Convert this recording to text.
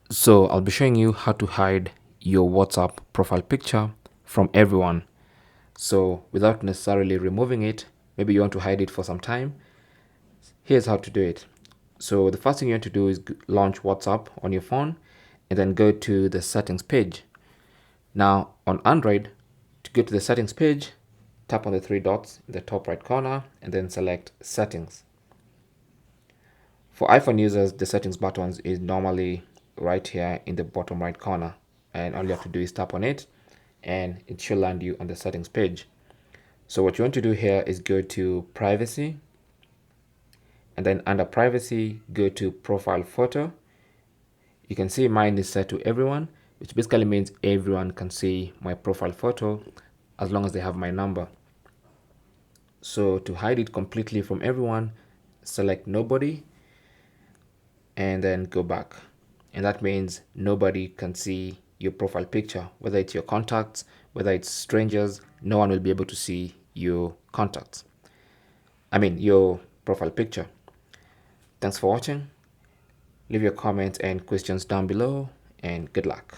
So I'll be showing you how to hide your WhatsApp profile picture from everyone. So without necessarily removing it, maybe you want to hide it for some time. Here's how to do it. So the first thing you want to do is launch WhatsApp on your phone and then go to the settings page. Now on Android, to go to the settings page, tap on the three dots in the top right corner and then select settings. For iPhone users, the settings button is normally right here in the bottom right corner, and all you have to do is tap on it and it should land you on the settings page. So what you want to do here is go to privacy, and then under privacy go to profile photo. You can see mine is set to everyone, which basically means everyone can see my profile photo as long as they have my number. So to hide it completely from everyone, select nobody and then go back. And that means nobody can see your profile picture, whether it's your contacts, whether it's strangers, no one will be able to see your contacts. Your profile picture. Thanks for watching. Leave your comments and questions down below, and good luck.